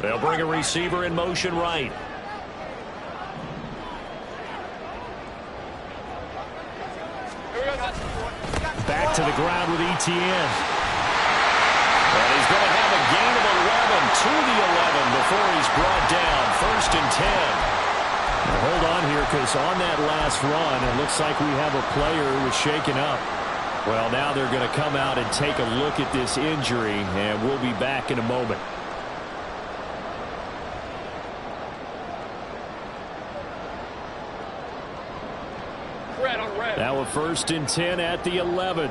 They'll bring a receiver in motion right. Back to the ground with Etienne. And he's going to have a gain of 11 to the 11 before he's brought down. 1st and 10. Now hold on here, because on that last run, it looks like we have a player who was shaken up. Well, now they're going to come out and take a look at this injury, and we'll be back in a moment. Now a 1st and 10 at the 11.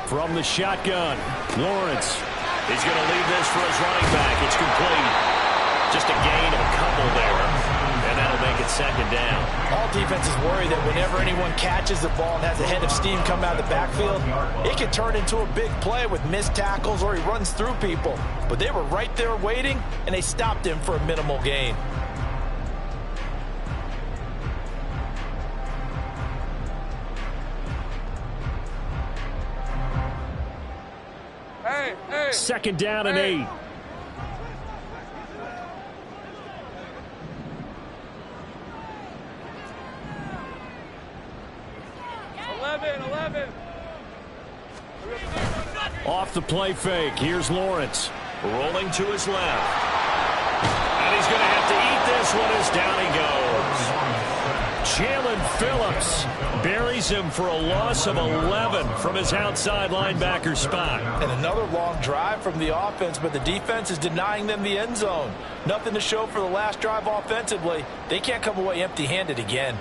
From the shotgun, Lawrence. He's going to leave this for his running back. It's complete. Just a gain of a couple there, and that'll make it 2nd down. All defenses worry that whenever anyone catches the ball and has a head of steam come out of the backfield, it can turn into a big play with missed tackles or he runs through people. But they were right there waiting, and they stopped him for a minimal gain. Hey. 2nd down and 8. Off the play fake. Here's Lawrence. Rolling to his left. And he's going to have to eat this one as down he goes. Jalen Phillips buries him for a loss of 11 from his outside linebacker spot. And another long drive from the offense, but the defense is denying them the end zone. Nothing to show for the last drive offensively. They can't come away empty-handed again.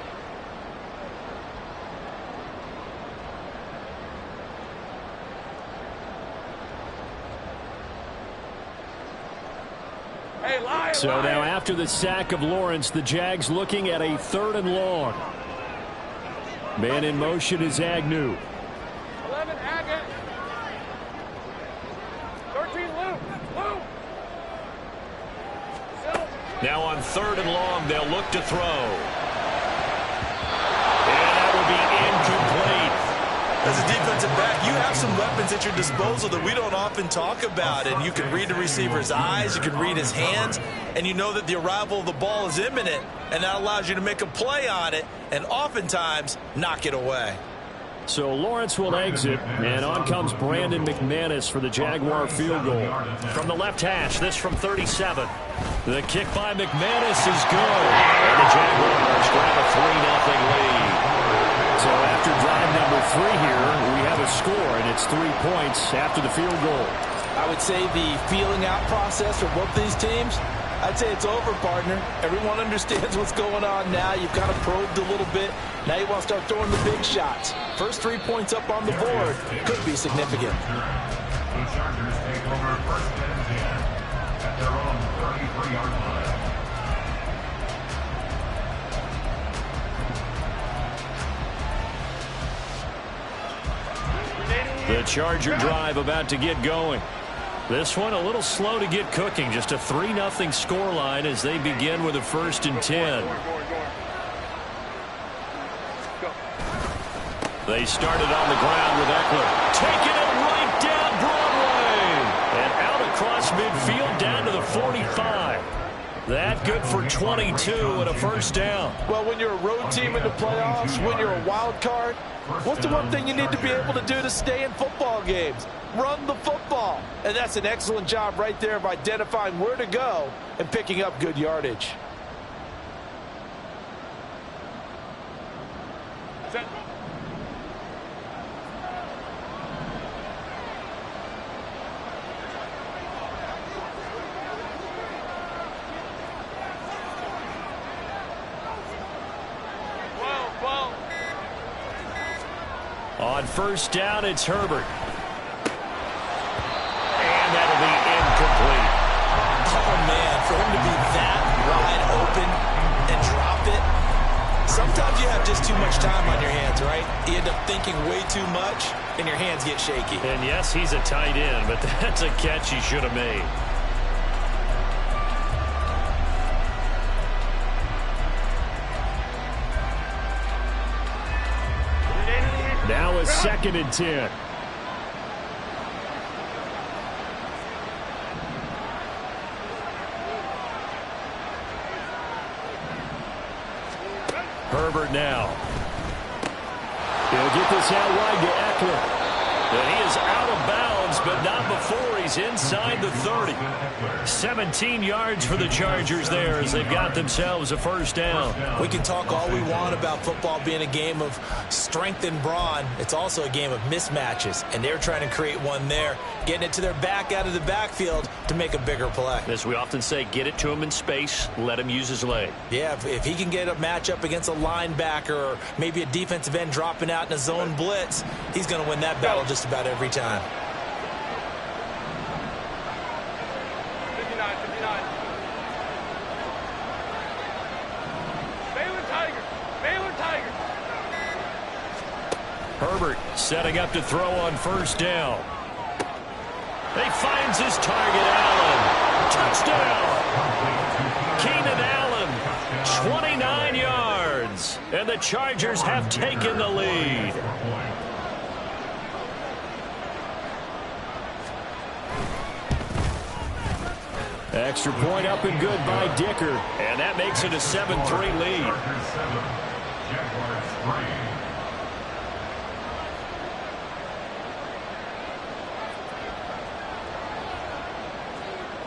So now after the sack of Lawrence, the Jags looking at a 3rd and long. Man in motion is Agnew. 11 Agnew. 13 Luke. Now on 3rd and long, they'll look to throw. And that will be incomplete. As a defensive back, you have some weapons at your disposal that we don't often talk about. And you can read the receiver's eyes, you can read his hands, and you know that the arrival of the ball is imminent, and that allows you to make a play on it and oftentimes knock it away. So Lawrence will exit, and on comes Brandon McManus for the Jaguar field goal. From the left hash, this from 37. The kick by McManus is good. And the Jaguars grab a 3-0 lead. So after drive number 3 here, we have a score, and it's 3 points after the field goal. I would say the feeling out process for both these teams, I'd say it's over, partner. Everyone understands what's going on now. You've kind of probed a little bit. Now you want to start throwing the big shots. First 3 points up on the board could be significant. The Chargers take over 1st and 10 at their own 33-yard line. The Charger drive about to get going. This one a little slow to get cooking. Just a 3-0 scoreline as they begin with a 1st and 10. They started on the ground with Eckler. Taking it right down Broadway. And out across midfield down to the 45. That good for 22 and a 1st down. Well, when you're a road team in the playoffs, when you're a wild card, what's the one thing you need to be able to do to stay in football games? Run the football. And that's an excellent job right there of identifying where to go and picking up good yardage. On 1st down, it's Herbert. And that'll be incomplete. Oh, man, for him to be that wide open and drop it. Sometimes you have just too much time on your hands, right? You end up thinking way too much, and your hands get shaky. And yes, he's a tight end, but that's a catch he should have made. Now a 2nd and 10. Herbert now. He'll get this out wide to Eckler. And he is out of bounds, but not before he's inside the 30. 17 yards for the Chargers there as they've got themselves a first down. We can talk all we want about football being a game of strength and brawn. It's also a game of mismatches, and they're trying to create one there, getting it to their back out of the backfield to make a bigger play. As we often say, get it to him in space, let him use his leg. Yeah, if he can get a matchup against a linebacker or maybe a defensive end dropping out in a zone blitz, he's going to win that battle just about every time. 59, 59. Baylor Tigers. Baylor Tigers. Herbert setting up to throw on first down. He finds his target, Allen. Touchdown! Keenan Allen, 29 yards. And the Chargers have taken the lead. Extra point up and good by Dicker. And that makes it a 7-3 lead.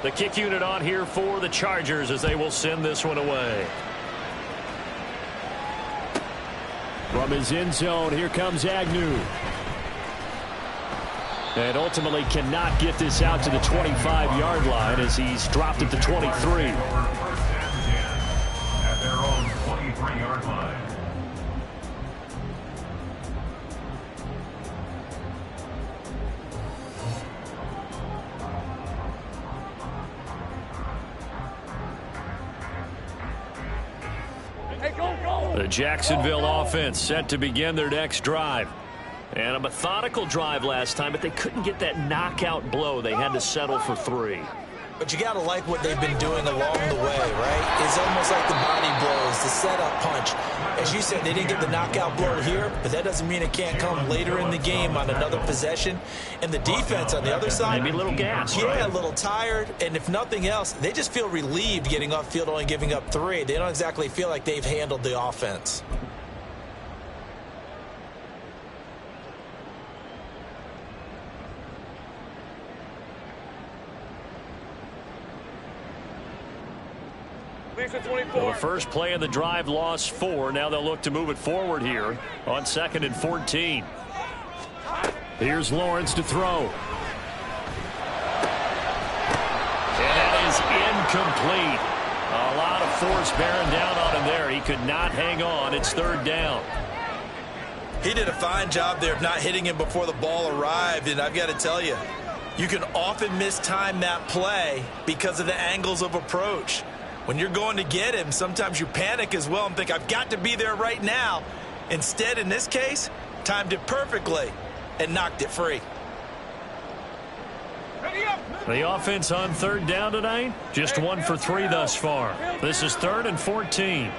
The kick unit on here for the Chargers as they will send this one away. From his end zone, here comes Agnew. And ultimately cannot get this out to the 25-yard line as he's dropped at the 23. At their own 23-yard line. Hey, go, go. The Jacksonville offense set to begin their next drive. And a methodical drive last time, but they couldn't get that knockout blow. They had to settle for 3. But you got to like what they've been doing along the way, right? It's almost like the body blows, the setup punch. As you said, they didn't get the knockout blow here, but that doesn't mean it can't come later in the game on another possession. And the defense on the other side, Maybe a little gas. yeah, Right? a little tired. And if nothing else, they just feel relieved getting off field, only giving up 3. They don't exactly feel like they've handled the offense. Lisa 24. Well, the first play of the drive lost 4. Now they'll look to move it forward here on 2nd and 14. Here's Lawrence to throw. And that is incomplete. A lot of force bearing down on him there. He could not hang on. It's 3rd down. He did a fine job there of not hitting him before the ball arrived, and I've got to tell you, you can often mistime that play because of the angles of approach. When you're going to get him, sometimes you panic as well and think, I've got to be there right now. Instead, in this case, timed it perfectly and knocked it free. Ready up. The offense on 3rd down tonight, just 1 for 3 thus far. This is 3rd and 14.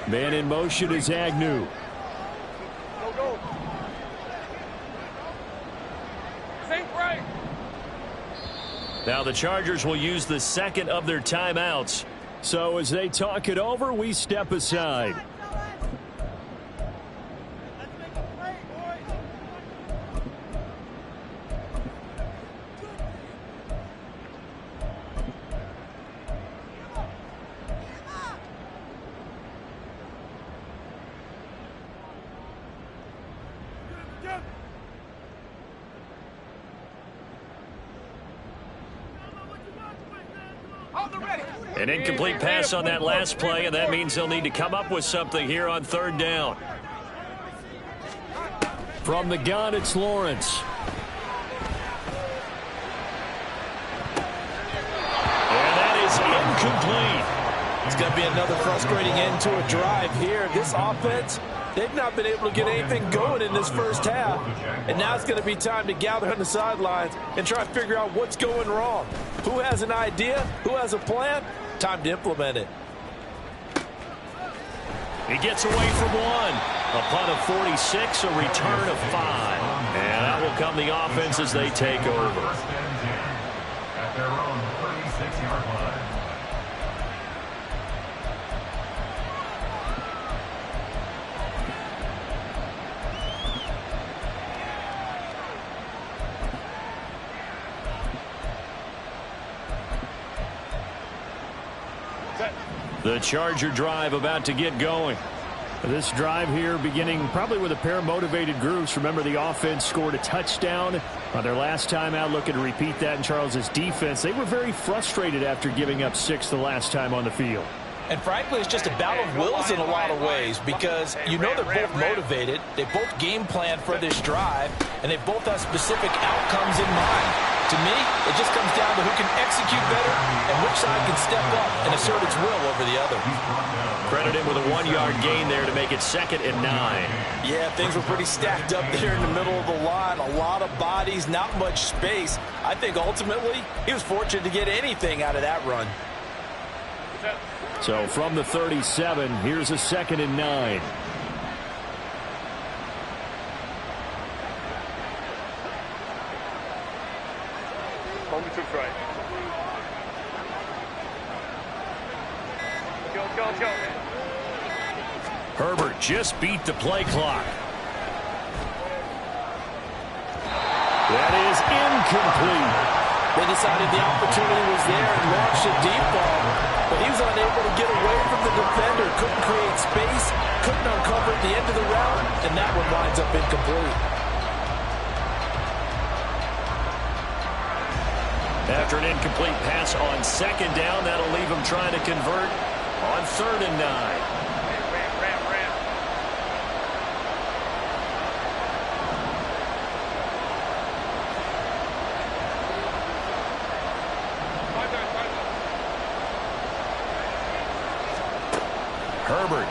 Man in motion is Agnew. Go, go. Think right. Now the Chargers will use the 2nd of their timeouts. So as they talk it over, we step aside. An incomplete pass on that last play, and that means they'll need to come up with something here on 3rd down. From the gun, it's Lawrence. And that is incomplete. It's going to be another frustrating end to a drive here. This offense, they've not been able to get anything going in this first half. And now it's going to be time to gather on the sidelines and try to figure out what's going wrong. Who has an idea? Who has a plan? Time to implement it. He gets away from 1. A punt of 46, a return of 5. And that will come the offense as they take over. At their own 36-yard line. The Charger drive about to get going. This drive here beginning probably with a pair of motivated groups. Remember, the offense scored a touchdown on their last time out, looking to repeat that in Charles's defense. They were very frustrated after giving up 6 the last time on the field. And frankly, it's just a battle of wills in a lot of ways because you know they're both motivated. They both game plan for this drive, and they both have specific outcomes in mind. To me, it just comes down to who can execute better and which side can step up and assert its will over the other. Credit him with a 1-yard gain there to make it 2nd and 9. Yeah, things were pretty stacked up there in the middle of the line. A lot of bodies, not much space. I think ultimately he was fortunate to get anything out of that run. So from the 37, here's a 2nd and 9. Only took right. Go. Herbert just beat the play clock. That is incomplete. They decided the opportunity was there and launched a deep ball, but he was unable to get away from the defender, couldn't create space, couldn't uncover at the end of the route, and that one winds up incomplete. After an incomplete pass on 2nd down, that'll leave him trying to convert on 3rd and 9. Ram. Herbert.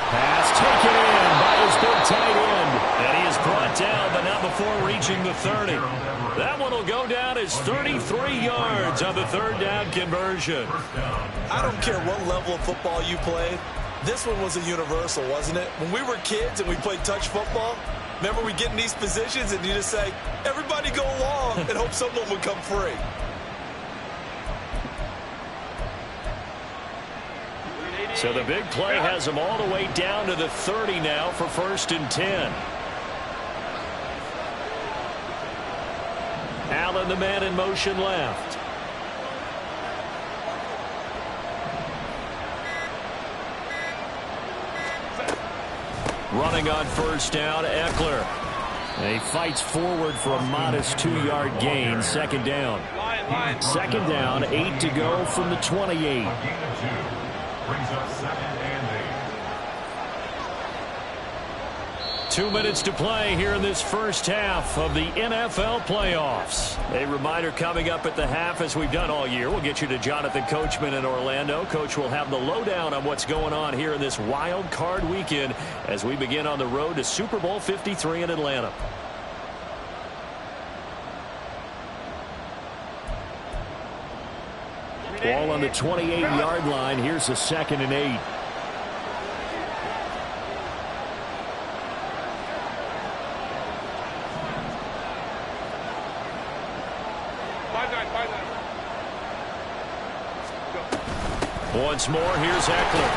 Pass taken in by his big tight end. And he is brought down, but not before reaching the 30. That one will go down as 33 yards on the 3rd down conversion. I don't care what level of football you played. This one was a universal, wasn't it? When we were kids and we played touch football, remember we get in these positions and you just say, everybody go along and hope someone would come free. So the big play has him all the way down to the 30 now for 1st and 10. Allen, the man in motion left. Running on 1st down, Eckler. And he fights forward for a modest 2-yard gain. 2nd down. 2nd down, 8 to go from the 28. Brings up 2nd and 8. 2 minutes to play here in this first half of the NFL playoffs. A reminder coming up at the half, as we've done all year. We'll get you to Jonathan Coachman in Orlando. Coach will have the lowdown on what's going on here in this wild card weekend as we begin on the road to Super Bowl 53 in Atlanta. Ball on the 28-yard line. Here's a 2nd and 8. Once more, here's Eckler.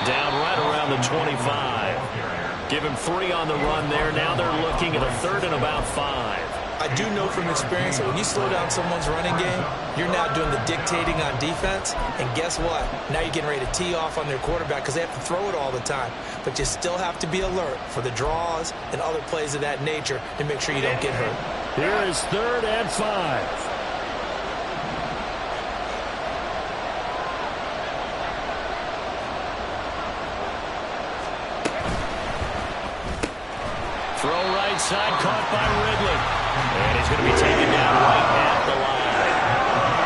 Down right around the 25. Give him 3 on the run there. Now they're looking at a 3rd and about 5. I do know from experience that when you slow down someone's running game, you're now doing the dictating on defense. And guess what? Now you're getting ready to tee off on their quarterback because they have to throw it all the time. But you still have to be alert for the draws and other plays of that nature to make sure you don't get hurt. Here is 3rd and 5. Throw right side, caught by Ridley. And he's going to be taken down right at the line.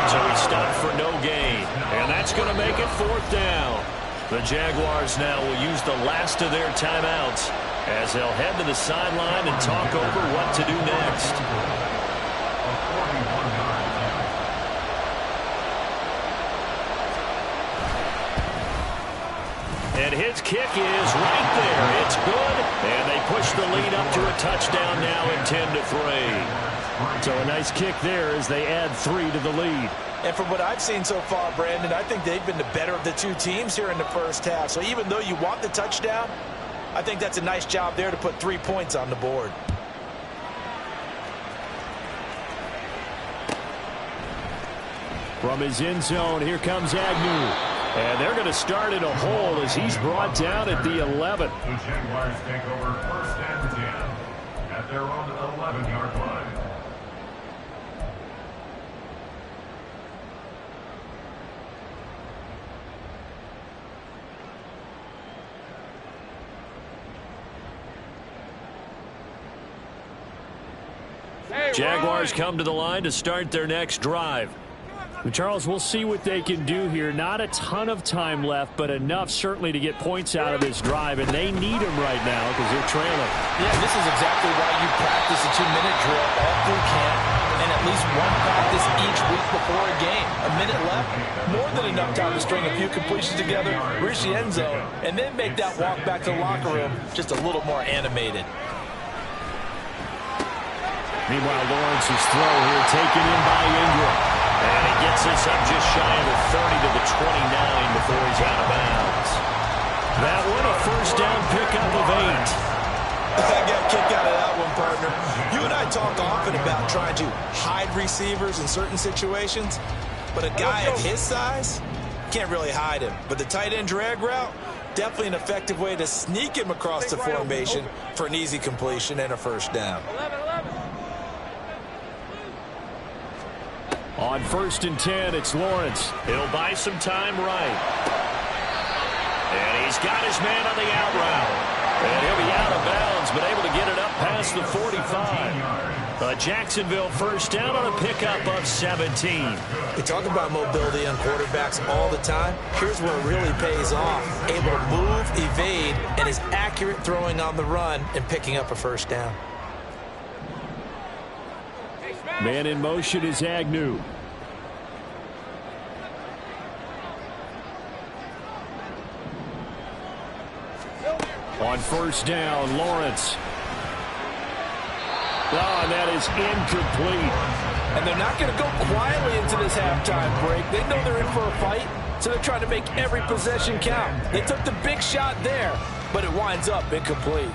So he stopped for no gain. And that's going to make it 4th down. The Jaguars now will use the last of their timeouts as they'll head to the sideline and talk over what to do next. And his kick is right there. It's good. And they push the lead up to a touchdown now at 10-3. So a nice kick there as they add 3 to the lead. And from what I've seen so far, Brandon, I think they've been the better of the two teams here in the first half. So even though you want the touchdown, I think that's a nice job there to put 3 points on the board. From his end zone, here comes Agnew. And they're going to start in a hole as he's brought down at the 11. The Jaguars take over 1st and 10 at their own 11-yard line. Jaguars come to the line to start their next drive. Charles, we'll see what they can do here. Not a ton of time left, but enough certainly to get points out of this drive, and they need them right now because they're trailing. Yeah, this is exactly why you practice a 2-minute drill all through camp and at least one practice each week before a game. A minute left, more than enough time to string a few completions together, reach the end zone, and then make that walk back to the locker room just a little more animated. Meanwhile, Lawrence's throw here taken in by Ingram. And he gets this up just shy of the 30 to the 29 before he's out of bounds. That one, a first down pickup of 8. I got a kick out of that one, partner. You and I talk often about trying to hide receivers in certain situations, but a guy of his size can't really hide him. But the tight end drag route, definitely an effective way to sneak him across the formation for an easy completion and a first down. On 1st and 10, it's Lawrence. He'll buy some time right. And he's got his man on the out route. And he'll be out of bounds, but able to get it up past the 45. A Jacksonville first down on a pickup of 17. We talk about mobility on quarterbacks all the time. Here's where it really pays off. Able to move, evade, and is accurate throwing on the run and picking up a first down. Man in motion is Agnew. On 1st down, Lawrence. Oh, and that is incomplete. And they're not going to go quietly into this halftime break. They know they're in for a fight, so they're trying to make every possession count. They took the big shot there, but it winds up incomplete.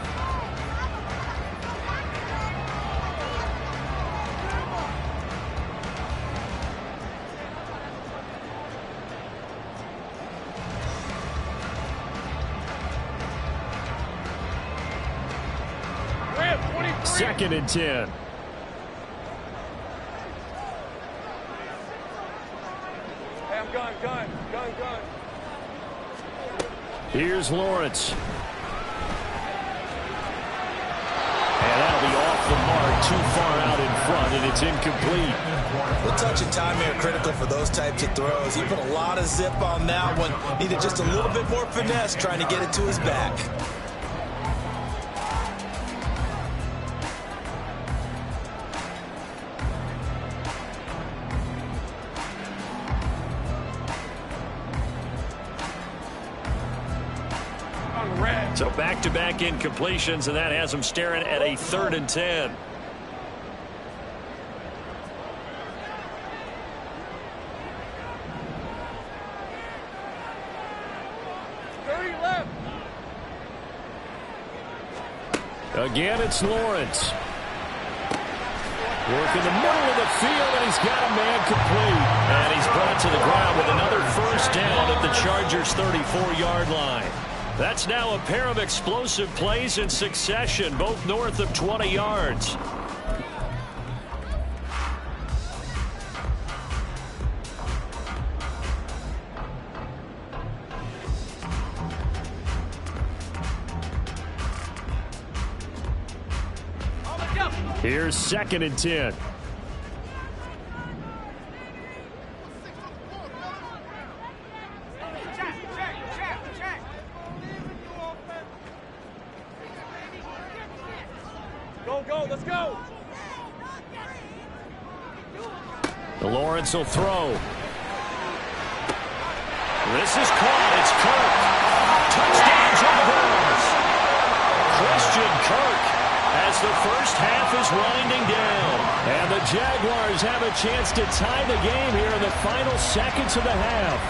Second and 10. Hey, I'm gun. Here's Lawrence. And that'll be off the mark, too far out in front, and it's incomplete. The touch and time are critical for those types of throws. He put a lot of zip on that one. Needed just a little bit more finesse trying to get it to his back. So back-to-back incompletions, and that has them staring at a 3rd and 10. Again, it's Lawrence. Work in the middle of the field, and he's got a man complete. And he's brought to the ground with another first down at the Chargers' 34-yard line. That's now a pair of explosive plays in succession, both north of 20 yards. Here's 2nd and 10. Go, let's go. Lawrence will throw. This is caught. It's Kirk. Touchdown, Jaguars. Christian Kirk as the first half is winding down. And the Jaguars have a chance to tie the game here in the final seconds of the half.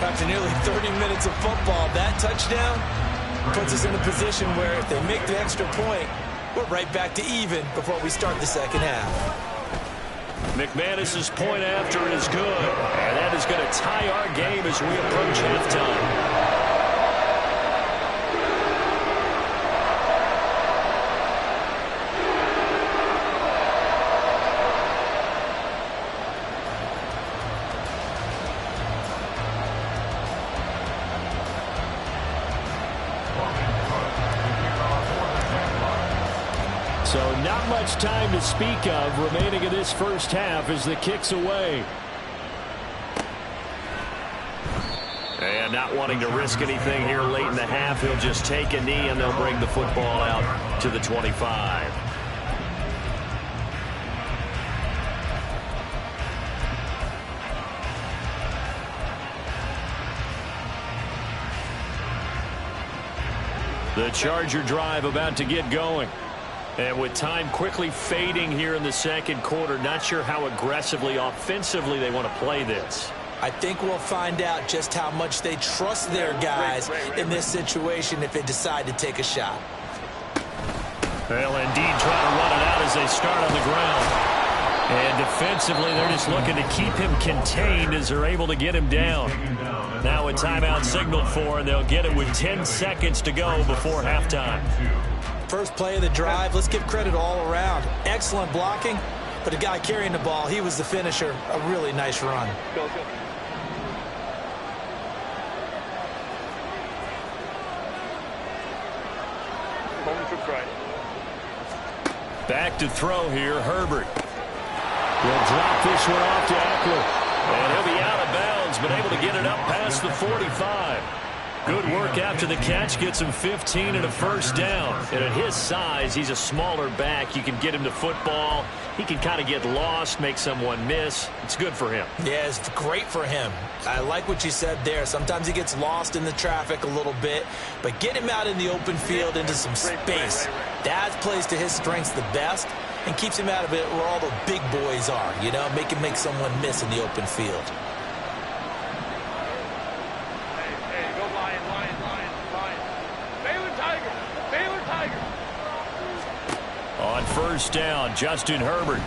After nearly 30 minutes of football, that touchdown puts us in a position where if they make the extra point, we're right back to even before we start the second half. McManus's point after is good. And that is going to tie our game as we approach halftime. So not much time to speak of remaining in this first half as the kick's away. And not wanting to risk anything here late in the half, he'll just take a knee and they'll bring the football out to the 25. The Charger drive about to get going. And with time quickly fading here in the second quarter, not sure how aggressively, offensively they want to play this. I think we'll find out just how much they trust their guys in this situation if they decide to take a shot. Well, indeed, trying to run it out as they start on the ground. And defensively, they're just looking to keep him contained as they're able to get him down. Now a timeout signaled for, and they'll get it with 10 seconds to go before halftime. First play of the drive, let's give credit all around. Excellent blocking, but the guy carrying the ball, he was the finisher. A really nice run. Go, go. Moment to try. Back to throw here, Herbert. Will drop this one off to Eckler. And he'll be out of bounds, but able to get it up past the 45. Good work after the catch, gets him 15 and a first down. And at his size, he's a smaller back. You can get him to football. He can kind of get lost, make someone miss. It's good for him. Yeah, it's great for him. I like what you said there. Sometimes he gets lost in the traffic a little bit, but get him out in the open field into some space. That plays to his strengths the best and keeps him out of it where all the big boys are, you know, make someone miss in the open field. On first down, Justin Herbert.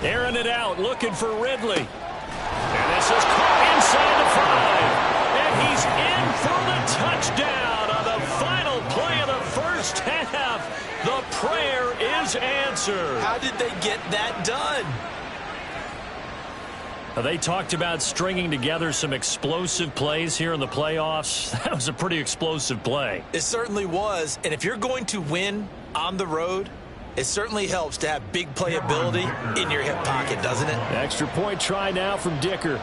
Airing it out, looking for Ridley. And this is caught inside the 5. And he's in for the touchdown on the final play of the first half. The prayer is answered. How did they get that done? They talked about stringing together some explosive plays here in the playoffs. That was a pretty explosive play. It certainly was. And if you're going to win on the road, it certainly helps to have big playability in your hip pocket, doesn't it? Extra point try now from Dicker.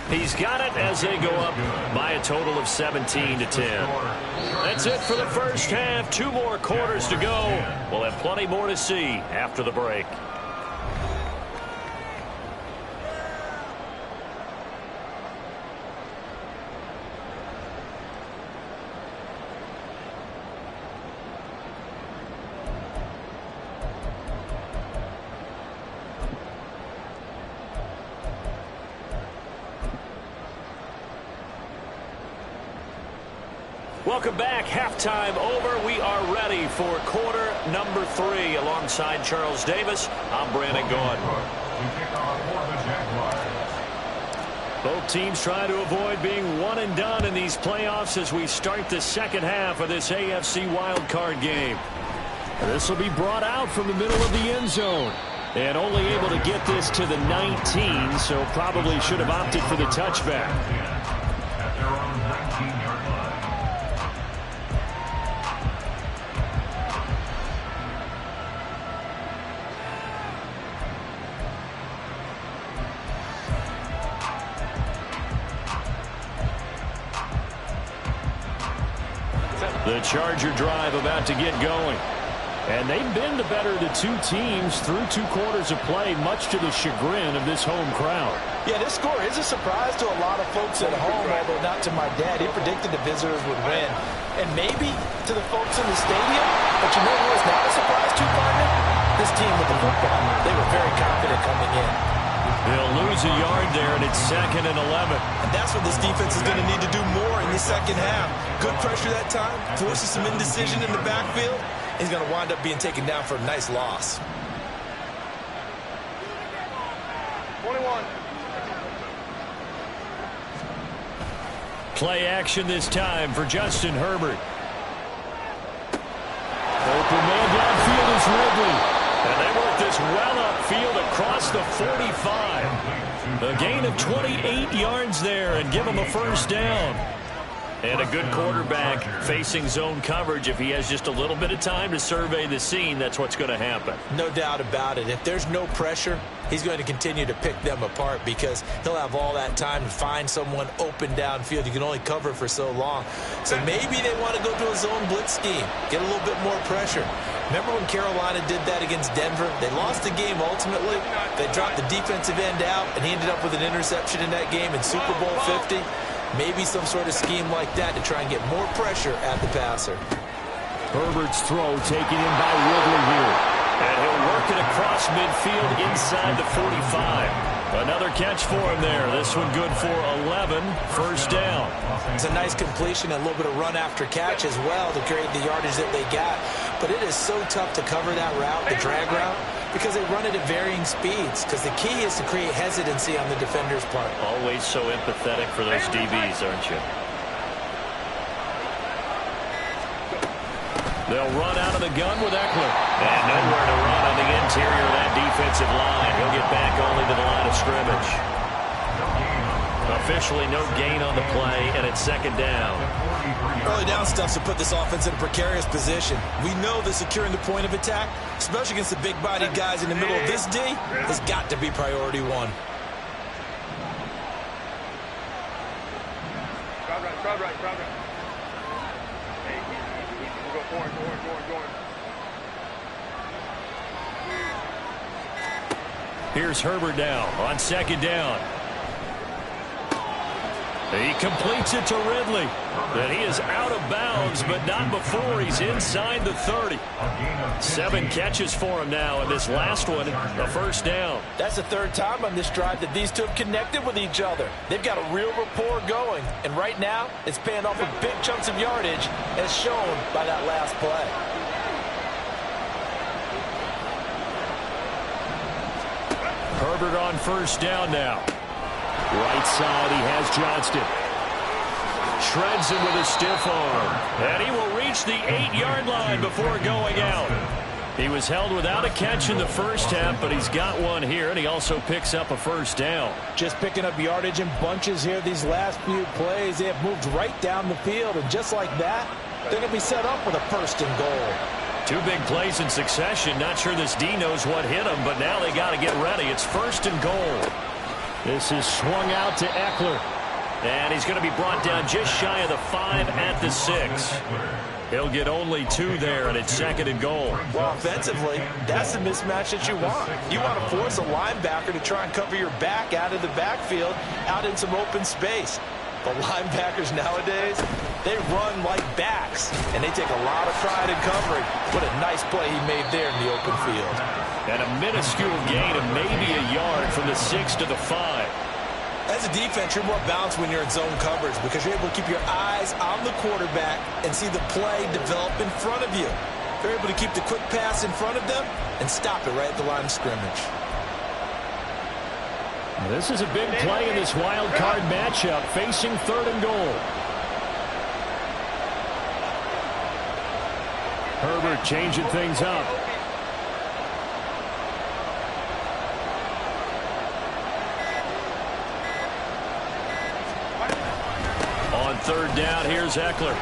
He's got it as they go up by a total of 17-10. That's it for the first half. 2 more quarters to go. We'll have plenty more to see after the break. Welcome back. Halftime over. We are ready for quarter number 3. Alongside Charles Davis, I'm Brandon Gaudin. Both teams trying to avoid being one and done in these playoffs as we start the second half of this AFC wildcard game. This will be brought out from the middle of the end zone. And only able to get this to the 19, so probably should have opted for the touchback. At their own 19-yard line. The Charger drive about to get going. And they've been the better of the two teams through 2 quarters of play, much to the chagrin of this home crowd. Yeah, this score is a surprise to a lot of folks at home, although not to my dad. He predicted the visitors would win. And maybe to the folks in the stadium. But you know who was not a surprise to, partner? This team with the football. They were very confident coming in. They'll lose a yard there, and it's 2nd and 11. And that's what this defense is going to need to do more in the second half. Good pressure that time, forces some indecision in the backfield. He's going to wind up being taken down for a nice loss. 21. Play action this time for Justin Herbert. Open man downfield is Ridley. And they work this well upfield across the 45. A gain of 28 yards there and give him a first down. And a good quarterback facing zone coverage. If he has just a little bit of time to survey the scene, that's what's going to happen. No doubt about it. If there's no pressure, he's going to continue to pick them apart because he'll have all that time to find someone open downfield. You can only cover for so long. So maybe they want to go to a zone blitz scheme, get a little bit more pressure. Remember when Carolina did that against Denver? They lost the game ultimately. They dropped the defensive end out, and he ended up with an interception in that game in Super Bowl 50. Maybe some sort of scheme like that to try and get more pressure at the passer. Herbert's throw taken in by Ridley here. And he'll work it across midfield inside the 45. Another catch for him there. This one good for 11. First down. It's a nice completion and a little bit of run after catch as well to create the yardage that they got. But it is so tough to cover that route, the drag route, because they run it at varying speeds. Because the key is to create hesitancy on the defender's part. Always so empathetic for those DBs, aren't you? They'll run out of the gun with Eckler. And nowhere to run on the interior of that defensive line. He'll get back only to the line of scrimmage. Officially no gain on the play, and it's 2nd down. Early down stuff to put this offense in a precarious position. We know that securing the point of attack, especially against the big-bodied guys in the middle of this D, has got to be priority one. Crowd right. Hey, we'll go forward. Here's Herbert now on 2nd down. He completes it to Ridley. And he is out of bounds, but not before he's inside the 30. 7 catches for him now, and this last one, a first down. That's the 3rd time on this drive that these two have connected with each other. They've got a real rapport going, and right now it's paying off with big chunks of yardage as shown by that last play. Herbert on first down now. Right side, he has Johnston. Shreds him with a stiff arm. And he will reach the 8-yard line before going out. He was held without a catch in the first half, but he's got one here, and he also picks up a first down. Just picking up yardage in bunches here these last few plays. They have moved right down the field, and just like that, they're going to be set up with a 1st and goal. 2 big plays in succession. Not sure this D knows what hit him, but now they got to get ready. It's 1st and goal. This is swung out to Eckler. And he's going to be brought down just shy of the 5 at the 6. He'll get only 2 there, and it's 2nd and goal. Well, offensively, that's the mismatch that you want. You want to force a linebacker to try and cover your back out of the backfield, out in some open space. The linebackers nowadays, they run like backs, and they take a lot of pride in covering. What a nice play he made there in the open field. And a minuscule gain of maybe a yard from the 6 to the 5. As a defense, you're more balanced when you're in zone coverage because you're able to keep your eyes on the quarterback and see the play develop in front of you. You're able to keep the quick pass in front of them and stop it right at the line of scrimmage. This is a big play in this wild card matchup, facing 3rd and goal. Herbert changing things up. On 3rd down, here's Eckler.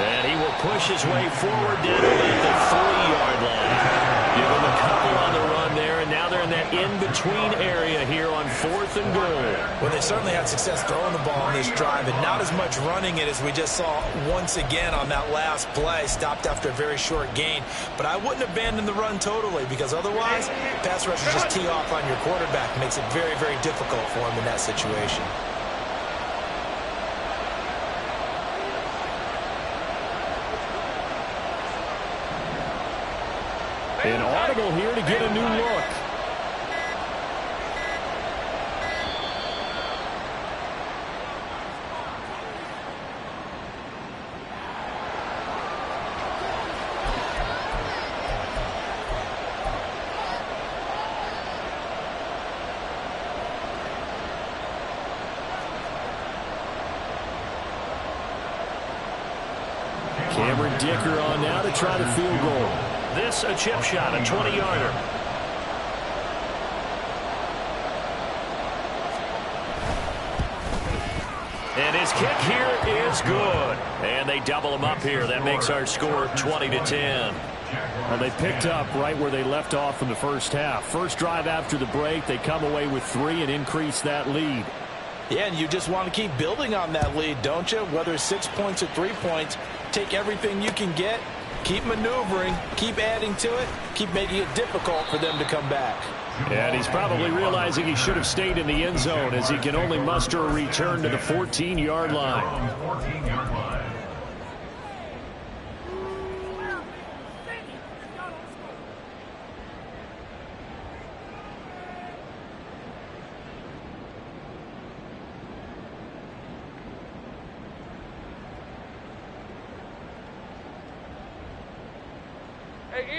And he will push his way forward down to the 3-yard line. Give him a couple on the run there, and now they're in that in-between area here on 4th and goal. Well, they certainly had success throwing the ball on this drive, and not as much running it as we just saw once again on that last play. Stopped after a very short gain. But I wouldn't abandon the run totally, because otherwise, pass rushers just tee off on your quarterback. Makes it very, very difficult for him in that situation. An audible here to get a new look. Cameron Dicker on now to try the field goal. This a chip shot, a 20-yarder. And his kick here is good. And they double him up here. That makes our score 20-10. Well, they picked up right where they left off in the first half. First drive after the break, they come away with 3 and increase that lead. Yeah, and you just want to keep building on that lead, don't you? Whether it's 6 points or 3 points, take everything you can get, keep maneuvering, keep adding to it, keep making it difficult for them to come back. And he's probably realizing he should have stayed in the end zone as he can only muster a return to the 14-yard line. 14-yard line.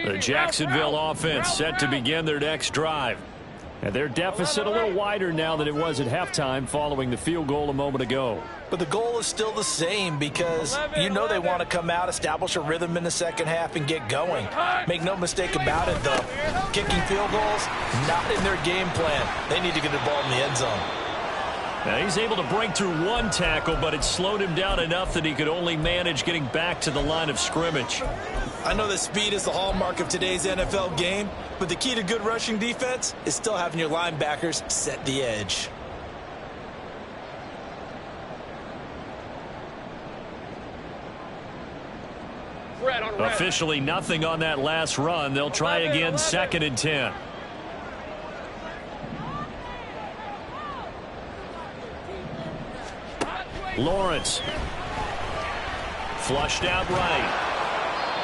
The Jacksonville offense set to begin their next drive. And their deficit a little wider now than it was at halftime following the field goal a moment ago. But the goal is still the same because you know they want to come out, establish a rhythm in the second half, and get going. Make no mistake about it, though. Kicking field goals, not in their game plan. They need to get the ball in the end zone. Now he's able to break through one tackle, but it slowed him down enough that he could only manage getting back to the line of scrimmage. I know that speed is the hallmark of today's NFL game, but the key to good rushing defense is still having your linebackers set the edge. Officially nothing on that last run. They'll try again, 2nd and 10. Lawrence. Flushed out right.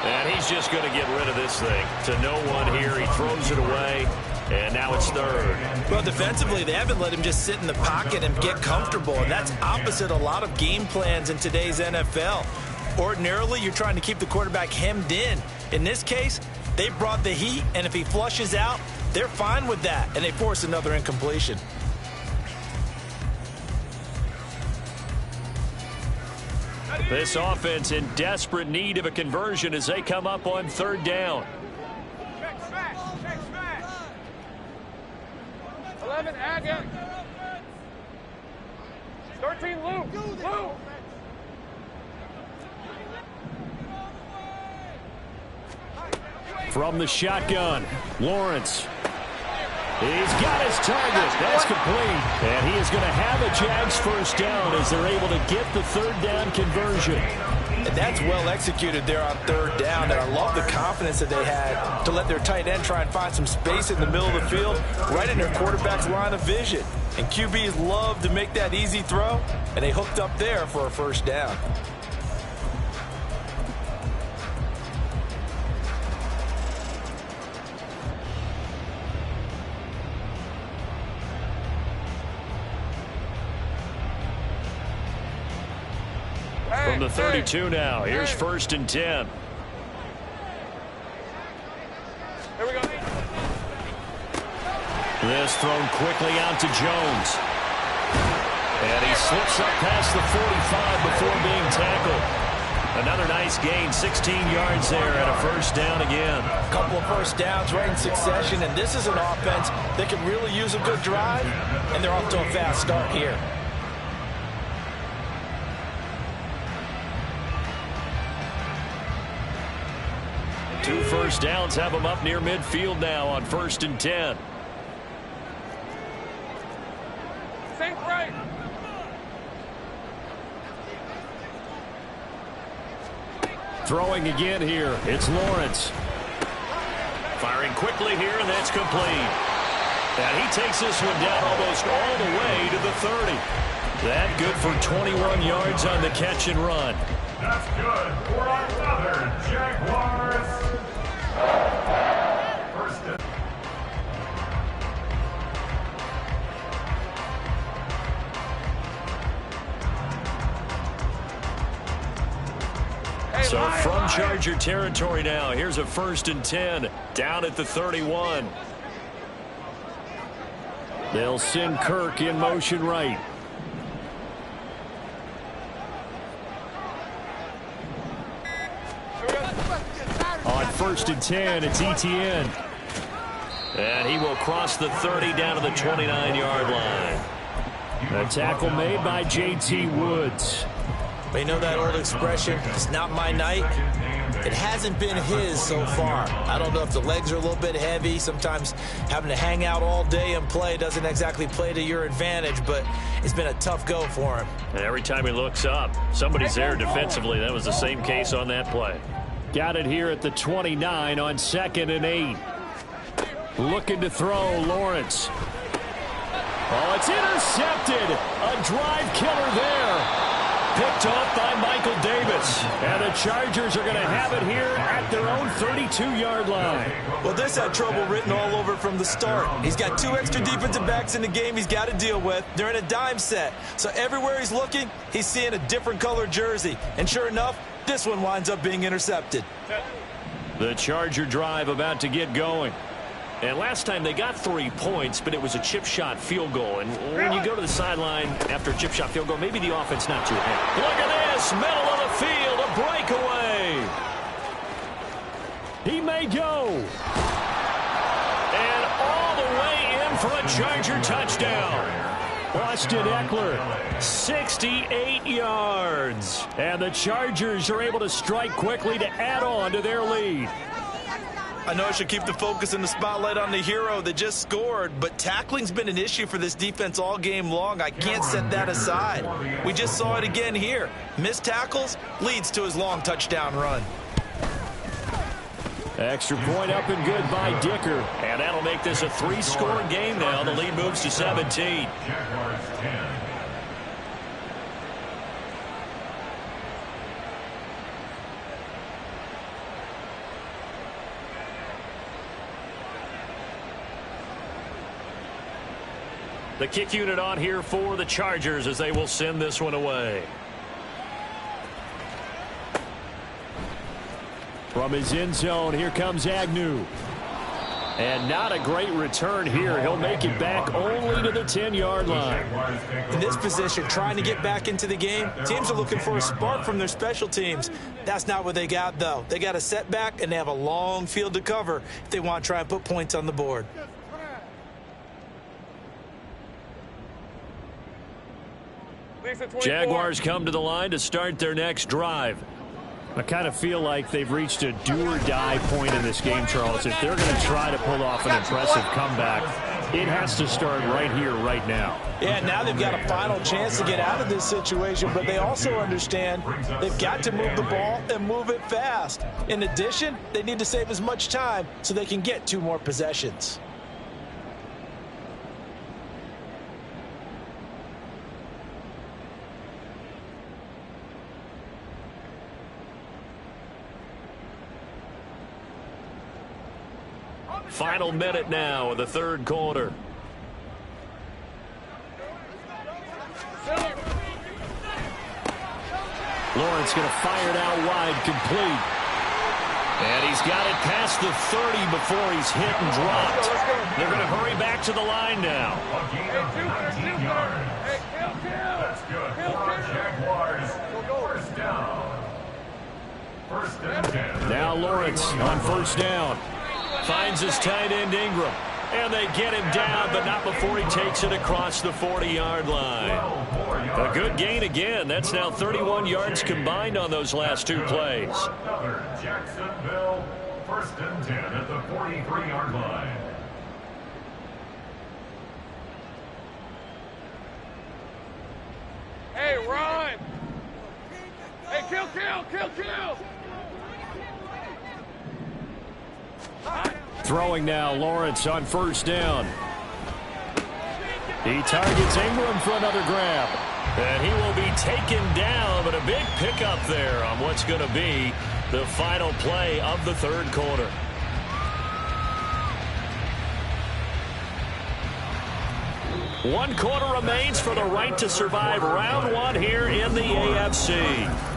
And he's just going to get rid of this thing. To no one here. He throws it away. And now it's 3rd. Well, defensively, they haven't let him just sit in the pocket and get comfortable. And that's opposite a lot of game plans in today's NFL. Ordinarily, you're trying to keep the quarterback hemmed in. In this case, they brought the heat. And if he flushes out, they're fine with that. And they force another incompletion. This offense in desperate need of a conversion as they come up on 3rd down. Check smash. 11 again. 13 loop. From the shotgun, Lawrence. He's got his target. That's complete. And he is going to have a Jags first down as they're able to get the 3rd down conversion. And that's well executed there on 3rd down. And I love the confidence that they had to let their tight end try and find some space in the middle of the field, right in their quarterback's line of vision. And QBs love to make that easy throw, and they hooked up there for a first down. From the 32 now, here's 1st and 10. Here we go. This thrown quickly out to Jones. And he slips up past the 45 before being tackled. Another nice gain, 16 yards there and a first down again. A couple of first downs right in succession, and this is an offense that can really use a good drive, and they're off to a fast start here. Two first downs have them up near midfield now on 1st and 10. Think right. Throwing again here, it's Lawrence. Firing quickly here, and that's complete. And he takes this one down almost all the way to the 30. That good for 21 yards on the catch and run. That's good for another Jaguars. First and So from Charger territory now, here's a 1st and 10 down at the 31. They'll send Kirk in motion right. first and 10. It's Etienne. And he will cross the 30 down to the 29-yard line. A tackle made by J.T. Woods. But you know that old expression, it's not my night? It hasn't been his so far. I don't know if the legs are a little bit heavy. Sometimes having to hang out all day and play doesn't exactly play to your advantage, but it's been a tough go for him. And every time he looks up, somebody's there defensively. That was the same case on that play. Got it here at the 29 on 2nd and 8. Looking to throw, Lawrence. Oh, it's intercepted. A drive killer there. Picked off by Michael Davis. And the Chargers are going to have it here at their own 32-yard line. Well, this had trouble written all over from the start. He's got 2 extra defensive backs in the game he's got to deal with. They're in a dime set. So everywhere he's looking, he's seeing a different color jersey. And sure enough, this one winds up being intercepted. The Charger drive about to get going. And last time they got 3 points, but it was a chip shot field goal. And when you go to the sideline after a chip shot field goal, maybe the offense not too happy. Look at this, middle of the field, a breakaway. He may go. And all the way in for a Charger touchdown. Austin Eckler, 68 yards. And the Chargers are able to strike quickly to add on to their lead. I know I should keep the focus and the spotlight on the hero that just scored, but tackling's been an issue for this defense all game long. I can't set that aside. We just saw it again here. Missed tackles leads to his long touchdown run. Extra point up and good by Dicker. And that'll make this a 3-score game now. The lead moves to 17. Jaguars 10. The kick unit on here for the Chargers as they will send this one away. From his end zone, here comes Agnew. And not a great return here. He'll make it back only to the 10-yard line. In this position, trying to get back into the game, teams are looking for a spark from their special teams. That's not what they got, though. They got a setback, and they have a long field to cover if they want to try and put points on the board. Jaguars come to the line to start their next drive. I kind of feel like they've reached a do-or-die point in this game, Charles. If they're going to try to pull off an impressive comeback, it has to start right here, right now. Yeah, now they've got a final chance to get out of this situation, but they also understand they've got to move the ball and move it fast. In addition, they need to save as much time so they can get 2 more possessions. Final minute now of the 3rd quarter. Lawrence going to fire it out wide, complete. And he's got it past the 30 before he's hit and dropped. They're going to hurry back to the line now. A gain of 19 yards. That's good for our Jaguars. First down. 1st and 10. Now Lawrence on 1st down. Finds his tight end Ingram. And they get him down, but not before he takes it across the 40-yard line. A good gain again. That's now 31 yards combined on those last 2 plays. Another Jacksonville 1st and 10 at the 43-yard line. Hey, run! Hey, kill! Throwing now, Lawrence on 1st down. He targets Ingram for another grab. And he will be taken down, but a big pickup there on what's going to be the final play of the 3rd quarter. One quarter remains for the right to survive round 1 here in the AFC.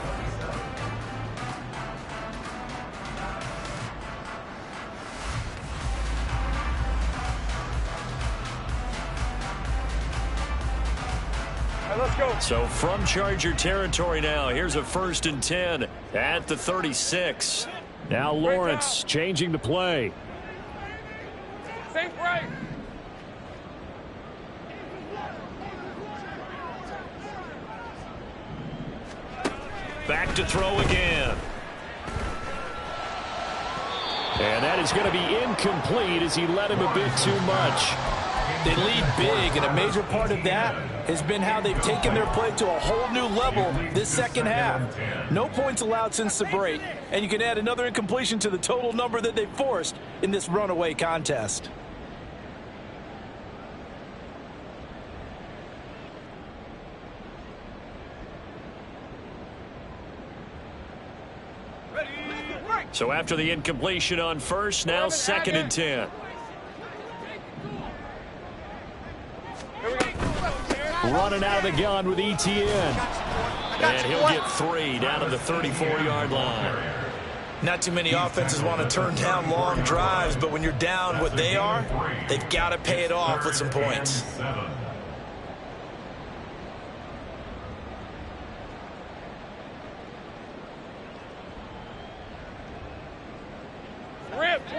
Let's go. So from Charger territory now, here's a 1st and 10 at the 36. Now Lawrence changing the play. Same right. Back to throw again. And that is going to be incomplete as he led him a bit too much. They lead big, and a major part of that has been how they've taken their play to a whole new level this second half. No points allowed since the break, and you can add another incompletion to the total number that they forced in this runaway contest. So after the incompletion on first, now 2nd and 10. Running out of the gun with ETN. And he'll get 3 down to the 34-yard line. Not too many offenses want to turn down long drives, but when you're down what they are, they've got to pay it off with some points.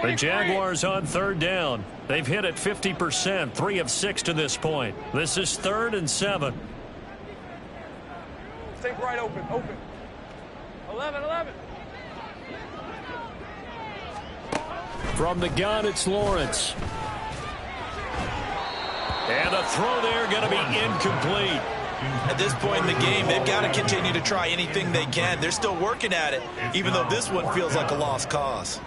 The Jaguars on 3rd down. They've hit it 50%, 3 of 6 to this point. This is 3rd and 7. Stay right open. 11. From the gun, it's Lawrence. And a throw there going to be incomplete. At this point in the game, they've got to continue to try anything they can. They're still working at it, even though this one feels like a lost cause.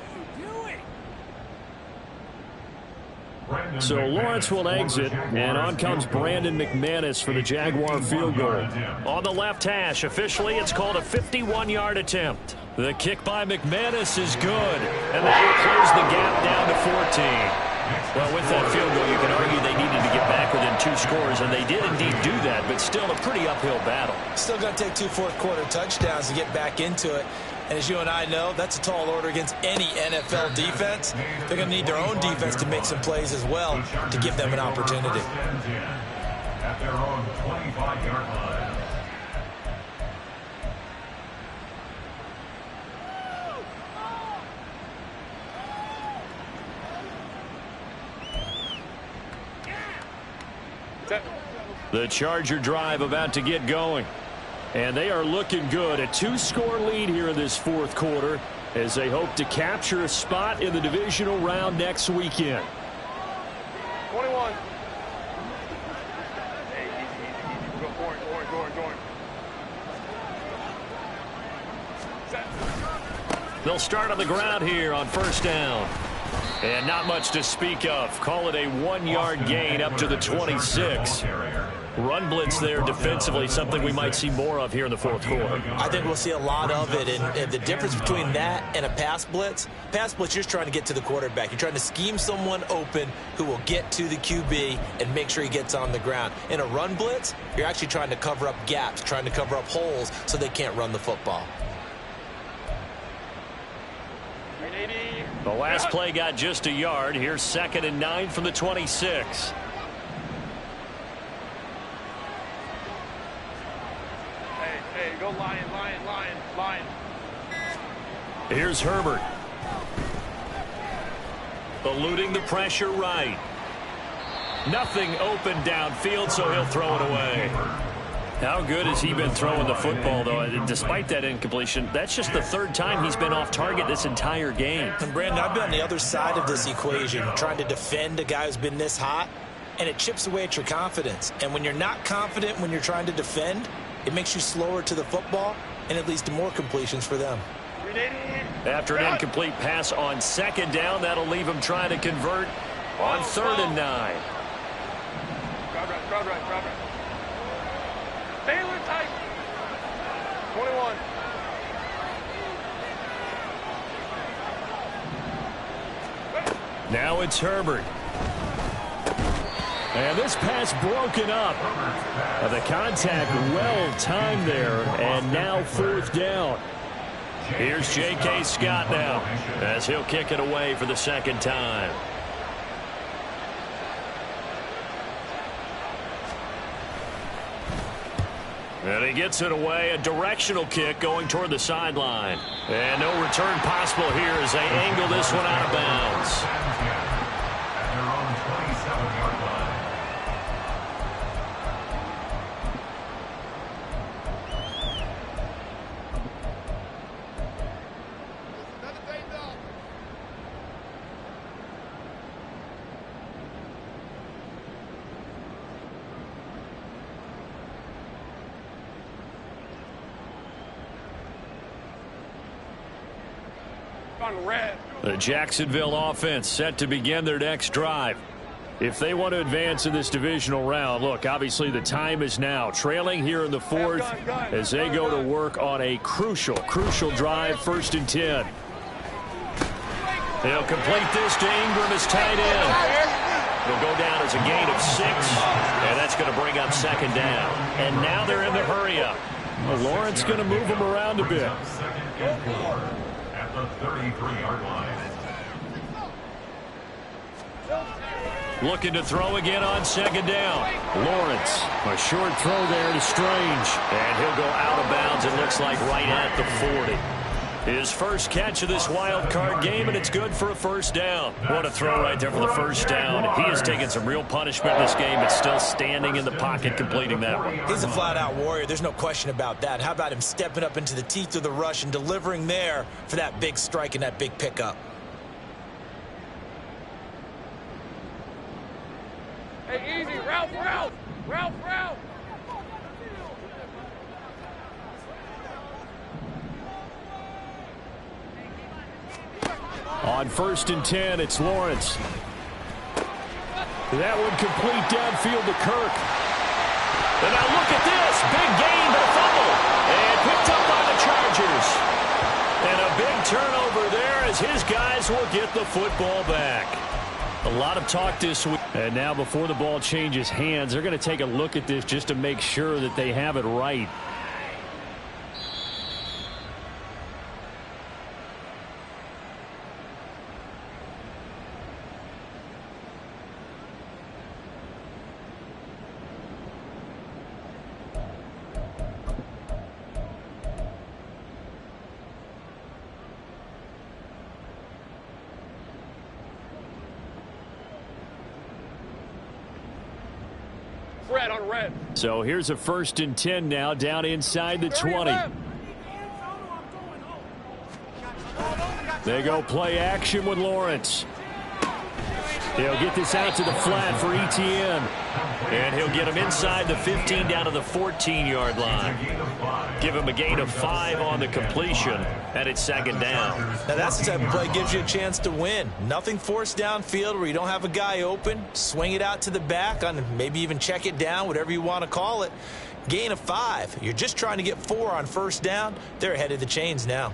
So Lawrence will exit, and on comes Brandon McManus for the Jaguar field goal. On the left hash, officially it's called a 51-yard attempt. The kick by McManus is good, and that will close the gap down to 14. Well, with that field goal, you can argue they needed to get back within 2 scores, and they did indeed do that, but still a pretty uphill battle. Still going to take 2 fourth-quarter touchdowns to get back into it. And as you and I know, that's a tall order against any NFL defense. They're going to need their own defense to make some plays as well to give them an opportunity. At their own 25-yard line. The Charger drive about to get going. And they are looking good. A 2-score lead here in this 4th quarter as they hope to capture a spot in the divisional round next weekend. 21. Hey, easy. Go forward. They'll start on the ground here on 1st down. And not much to speak of. Call it a 1-yard gain up to the 26. Run blitz there defensively, something we might see more of here in the 4th quarter. I think we'll see a lot of it, and the difference between that and a pass blitz, you're just trying to get to the quarterback. You're trying to scheme someone open who will get to the QB and make sure he gets on the ground. In a run blitz, you're actually trying to cover up gaps, trying to cover up holes so they can't run the football. The last play got just a yard. Here's 2nd and 9 from the 26. Hey, go Lion. Here's Herbert. Eluding the pressure right. Nothing open downfield, so he'll throw it away. How good has he been throwing the football, though? Despite that incompletion, that's just the 3rd time he's been off target this entire game. And Brandon, I've been on the other side of this equation, trying to defend a guy who's been this hot, and it chips away at your confidence. And when you're not confident when you're trying to defend, it makes you slower to the football, and it leads to more completions for them. After an incomplete pass on 2nd down, that'll leave him trying to convert on 3rd and 9. Crowd right. Baylor tight. 21. Now it's Herbert. And this pass broken up. The contact well timed there, and now 4th down. Here's J.K. Scott now as he'll kick it away for the 2nd time. And he gets it away, a directional kick going toward the sideline. And no return possible here as they angle this one out of bounds. At their own 27-yard line. On red. The Jacksonville offense set to begin their next drive. If they want to advance in this divisional round, look, obviously the time is now. Trailing here in the fourth as they go to work on a crucial drive, 1st and 10. They'll complete this to Ingram as tight end. It'll go down as a gain of 6, and that's going to bring up 2nd down. And now they're in the hurry-up. Well, Lawrence going to move them around a bit. Second and 4 at the 33-yard line. Looking to throw again on 2nd down. Lawrence, a short throw there to Strange. And he'll go out of bounds, it looks like, right at the 40. His first catch of this wild card game, and it's good for a 1st down. What a throw right there for the 1st down. He has taken some real punishment in this game, but still standing in the pocket, completing that one. He's a flat-out warrior. There's no question about that. How about him stepping up into the teeth of the rush and delivering there for that big strike and that big pickup? Hey, easy. Ralph. On 1st and 10, it's Lawrence. That one complete downfield to Kirk. And now look at this. Big gain, but a fumble. And picked up by the Chargers. And a big turnover there as his guys will get the football back. A lot of talk this week. And now before the ball changes hands, they're going to take a look at this just to make sure that they have it right. Red on red. So here's a 1st and 10 now, down inside the 20. They go play action with Lawrence. He'll get this out to the flat for Etienne. And he'll get him inside the 15 down to the 14-yard line. Give him a gain of 5 on the completion, and it's 2nd down. Now that's the type of play that gives you a chance to win. Nothing forced downfield where you don't have a guy open. Swing it out to the back on maybe even check it down, whatever you want to call it. Gain of 5. You're just trying to get 4 on 1st down. They're ahead of the chains now.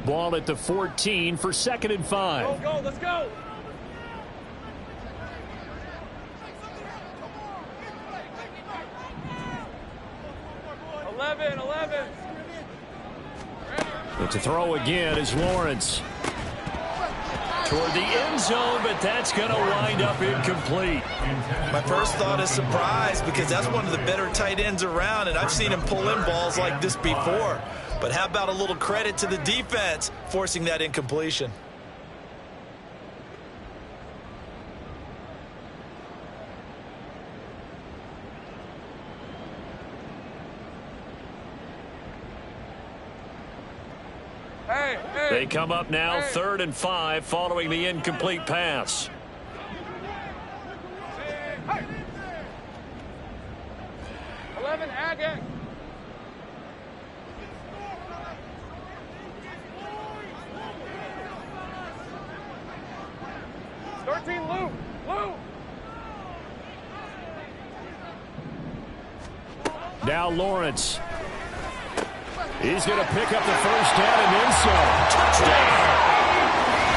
Ball at the 14 for 2nd and 5. Go, let's go. Eleven. But to throw again is Lawrence. Toward the end zone, but that's going to wind up incomplete. My first thought is surprise because that's one of the better tight ends around, and I've seen him pull in balls like this before. But how about a little credit to the defense forcing that incompletion? Hey. They come up now 3rd and 5 following the incomplete pass. Hey. 11 Agate. 13 Lou. Now Lawrence. He's going to pick up the 1st down and then some. Touchdown!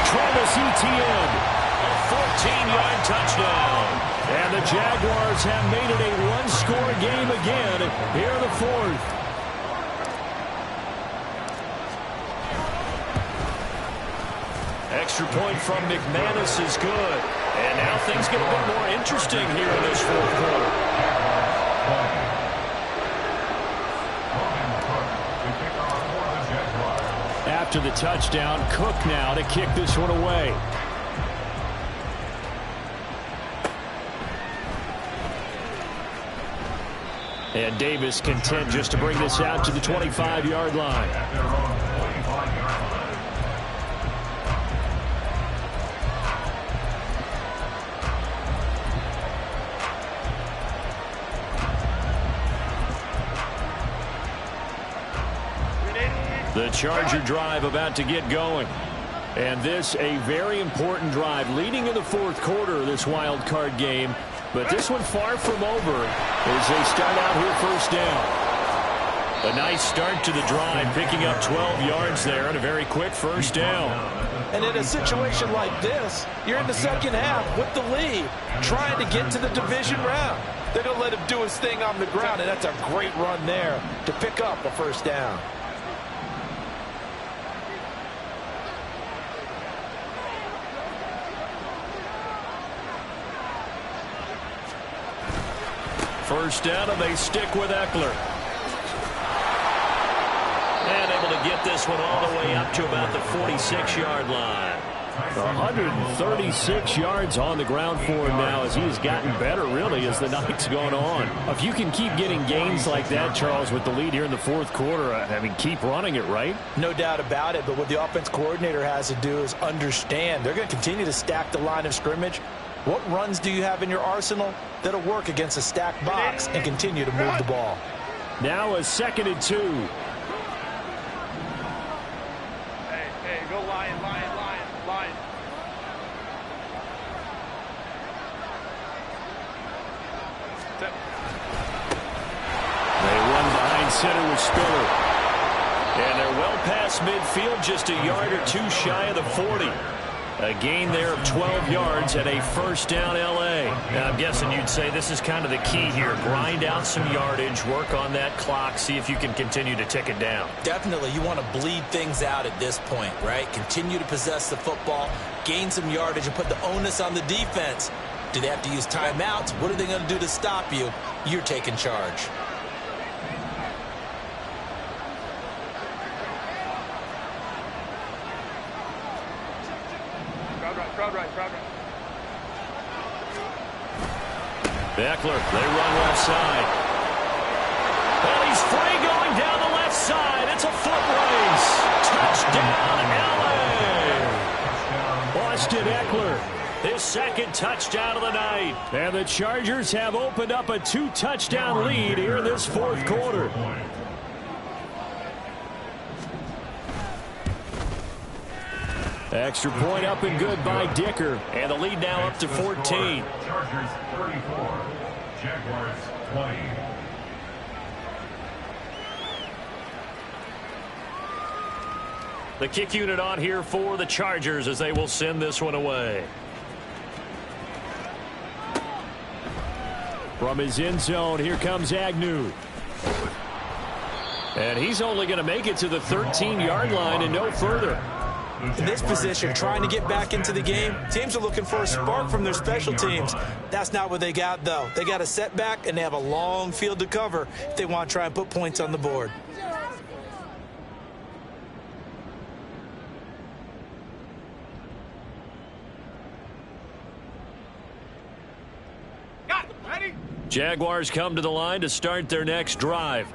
Travis Etienne. A 14-yard touchdown. And the Jaguars have made it a one-score game again here in the 4th. Extra point from McManus is good. And now things get a bit more interesting here in this fourth quarter. After the touchdown, Cook now to kick this one away. And Davis content just to bring this out to the 25-yard line. The Charger drive about to get going. And this a very important drive leading in the fourth quarter of this wild card game. But this one far from over as they start out here first down. A nice start to the drive, picking up 12 yards there and a very quick first down. And in a situation like this, you're in the second half with the lead, trying to get to the division round. They're going to let him do his thing on the ground, and that's a great run there to pick up a first down. First down, and they stick with Eckler. And able to get this one all the way up to about the 46-yard line. 136 yards on the ground for him now as he has gotten better, really, as the night's gone on. If you can keep getting gains like that, Charles, with the lead here in the fourth quarter, I mean, keep running it, right? No doubt about it, but what the offense coordinator has to do is understand they're going to continue to stack the line of scrimmage. What runs do you have in your arsenal that'll work against a stacked box and continue to move the ball? Now a 2nd and 2. Hey, go Lion, Lion, Lion, Lion. They run behind center with Spiller. And they're well past midfield, just a yard or two shy of the 40. A gain there of 12 yards and a first down L.A. Now, I'm guessing you'd say this is kind of the key here. Grind out some yardage, work on that clock, see if you can continue to tick it down. Definitely, you want to bleed things out at this point, right? Continue to possess the football, gain some yardage, and put the onus on the defense. Do they have to use timeouts? What are they going to do to stop you? You're taking charge. Eckler, they run left side. And he's free going down the left side. It's a foot race. Touchdown, L.A. Austin Eckler. His second touchdown of the night. And the Chargers have opened up a 2-touchdown lead here in this fourth quarter. Extra point up and good by Dicker. And the lead now up to 14. Chargers 34, Jaguars 20. The kick unit on here for the Chargers as they will send this one away. From his end zone, here comes Agnew. And he's only going to make it to the 13-yard line and no further. In this position, trying to get back into the game, teams are looking for a spark from their special teams. That's not what they got, though. They got a setback, and they have a long field to cover if they want to try and put points on the board. Jaguars come to the line to start their next drive.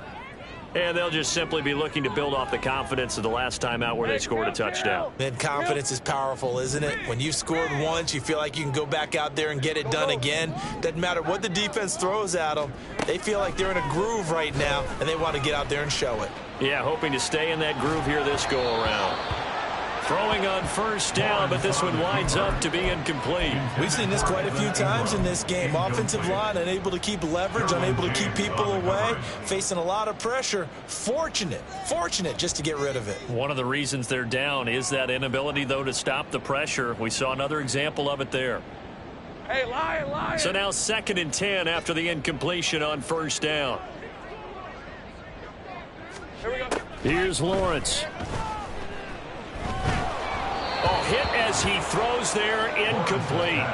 And they'll just simply be looking to build off the confidence of the last time out where they scored a touchdown. Man, confidence is powerful, isn't it? When you've scored once, you feel like you can go back out there and get it done again. Doesn't matter what the defense throws at them. They feel like they're in a groove right now, and they want to get out there and show it. Yeah, hoping to stay in that groove here this go-around. Throwing on first down, but this one winds up to be incomplete. We've seen this quite a few times in this game. Offensive line unable to keep leverage, unable to keep people away, facing a lot of pressure. Fortunate just to get rid of it. One of the reasons they're down is that inability, though, to stop the pressure. We saw another example of it there. Hey, Lion. So now 2nd and 10 after the incompletion on first down. Here we go. Here's Lawrence. Oh, hit as he throws there, incomplete.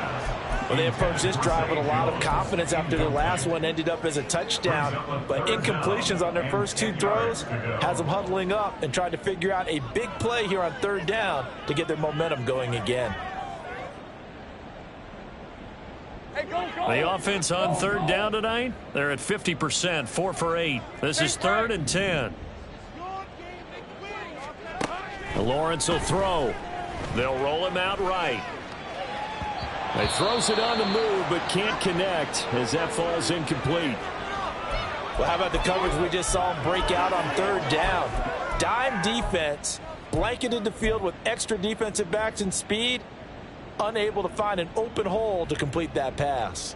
Well, they approached this drive with a lot of confidence after their last one ended up as a touchdown. But incompletions on their first 2 throws has them huddling up and trying to figure out a big play here on 3rd down to get their momentum going again. The offense on 3rd down tonight, they're at 50%, 4 for 8. This is 3rd and 10. Lawrence will throw. They'll roll him out right. He throws it on the move, but can't connect as that falls incomplete. Well, how about the coverage we just saw him break out on 3rd down? Dime defense, blanketed the field with extra defensive backs and speed, unable to find an open hole to complete that pass.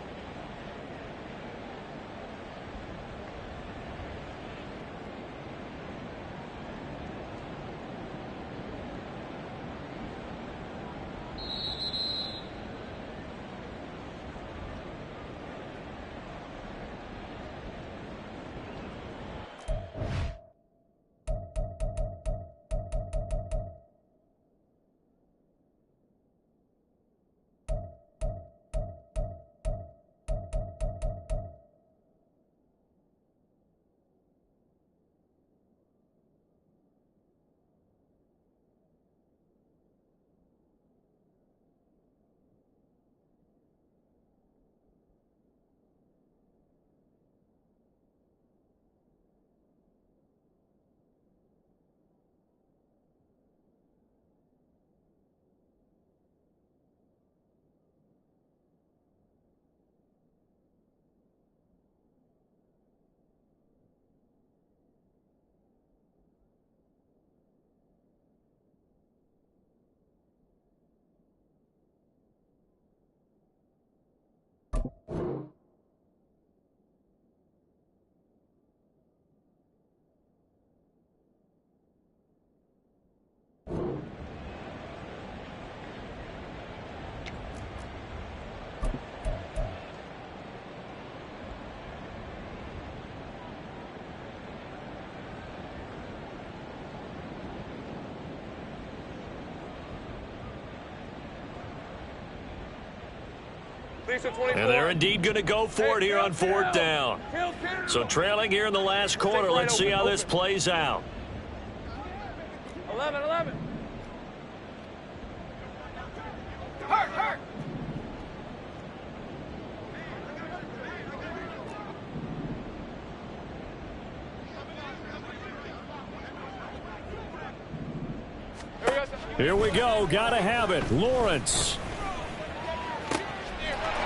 And they're indeed going to go for it here on 4th down. So trailing here in the last quarter. Let's see how this plays out. 11. Hurt. Here we go. Got to have it. Lawrence.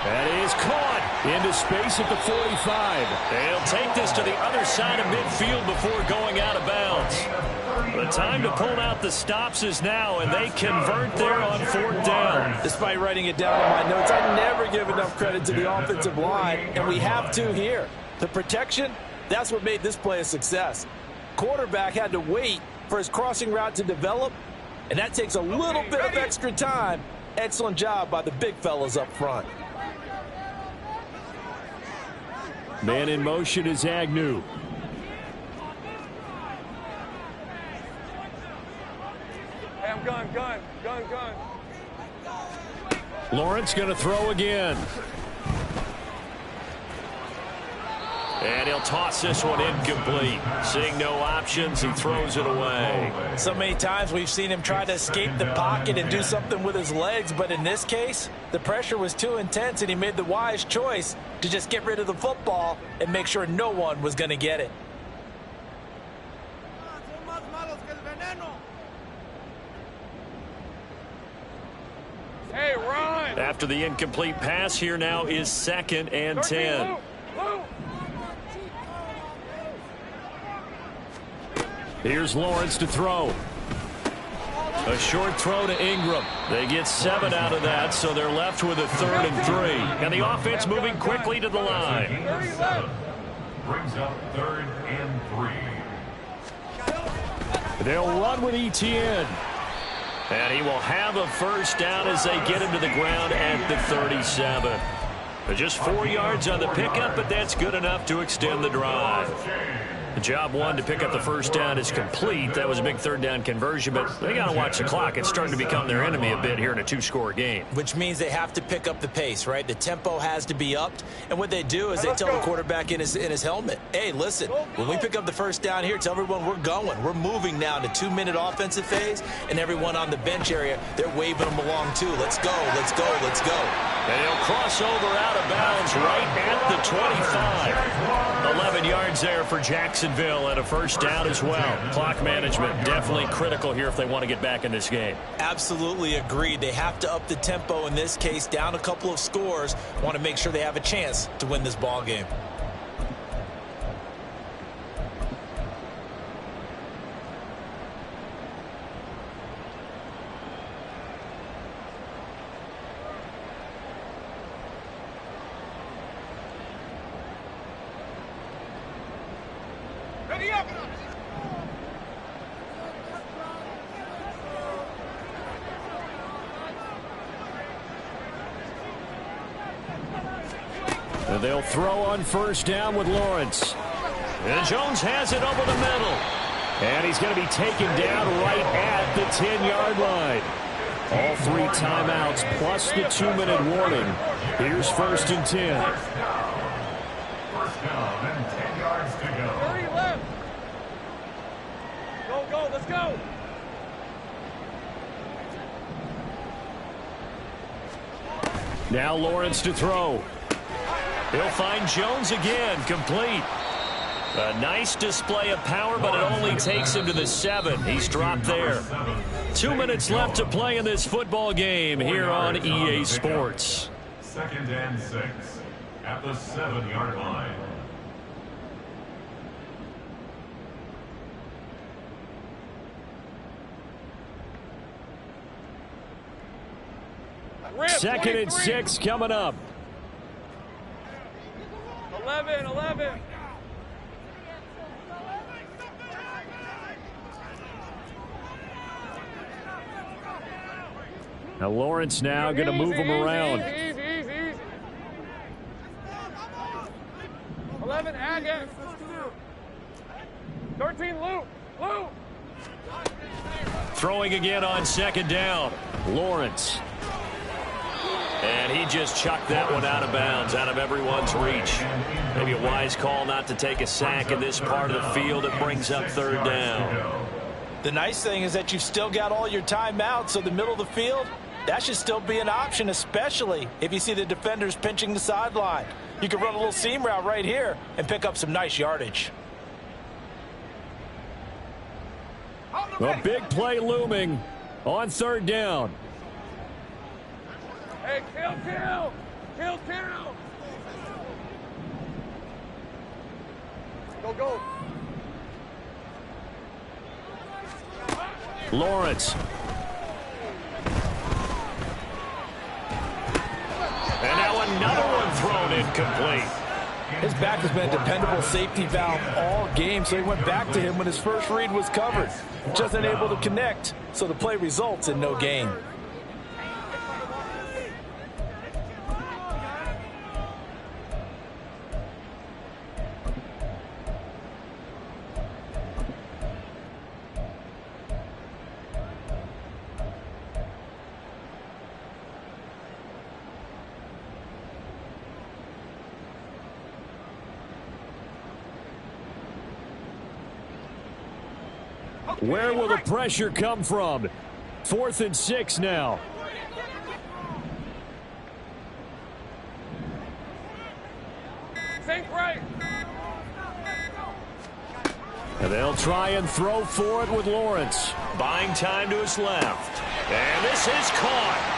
That is caught into space at the 45. They'll take this to the other side of midfield before going out of bounds. The time to pull out the stops is now, and they convert there on 4th down. Despite writing it down in my notes, I never give enough credit to the offensive line, and we have to here. The protection, that's what made this play a success. Quarterback had to wait for his crossing route to develop, and that takes a little bit of extra time. Excellent job by the big fellas up front. Man in motion is Agnew. Hey, I'm gun. Lawrence going to throw again. And he'll toss this one incomplete. Seeing no options, he throws it away. So many times we've seen him try to escape the pocket and do something with his legs, but in this case, the pressure was too intense and he made the wise choice to just get rid of the football and make sure no one was going to get it. Hey, run! After the incomplete pass, here now is 2nd and 10. Here's Lawrence to throw. A short throw to Ingram. They get 7 out of that, so they're left with a 3rd and 3. And the offense moving quickly to the line. Brings up 3rd and 3. They'll run with Etienne. And he will have a first down as they get him to the ground at the 37. Just 4 yards on the pickup, but that's good enough to extend the drive. Job one to pick up the first down is complete. That was a big third down conversion, but they got to watch the clock. It's starting to become their enemy a bit here in a two-score game. Which means they have to pick up the pace, right? The tempo has to be upped. And what they do is they tell the quarterback in his helmet, hey, listen, when we pick up the first down here, tell everyone we're going. We're moving now to 2-minute offensive phase, and everyone on the bench area, they're waving them along too. Let's go, let's go, let's go. And he'll cross over out of bounds right at the 25. 11 yards there for Jacksonville and a first down as well. Clock management definitely critical here if they want to get back in this game. Absolutely agreed. They have to up the tempo in this case, down a couple of scores. Want to make sure they have a chance to win this ball game. And they'll throw on first down with Lawrence. And Jones has it over the middle. And he's going to be taken down right at the 10-yard line. All 3 timeouts plus the 2-minute warning. Here's first and 10. First down and 10 yards to go. 30 left. Go, go, let's go. Now Lawrence to throw. He'll find Jones again, complete. A nice display of power, but it only takes him to the 7. He's dropped there. 2 minutes left to play in this football game here on EA Sports. Second and 6 at the 7-yard line. Second and 6 coming up. 11, 11. Now Lawrence now going to move him around. Easy, easy, easy. 11, Agate. 13, Luke. Luke. Throwing again on second down. Lawrence. And he just chucked that one out of bounds, out of everyone's reach. Maybe a wise call not to take a sack in this part of the field. It brings up third down. The nice thing is that you've still got all your timeouts, so the middle of the field, that should still be an option, especially if you see the defenders pinching the sideline. You can run a little seam route right here and pick up some nice yardage. A big play looming on third down. Hey, kill, kill. Kill, kill. Go, go. Lawrence. And now another one thrown incomplete. His back has been a dependable safety valve all game, so he went back to him when his first read was covered. Just unable to connect, so the play results in no gain. Where will the pressure come from? 4th and 6 now. Think right. And they'll try and throw for it with Lawrence. Buying time to his left. And this is caught.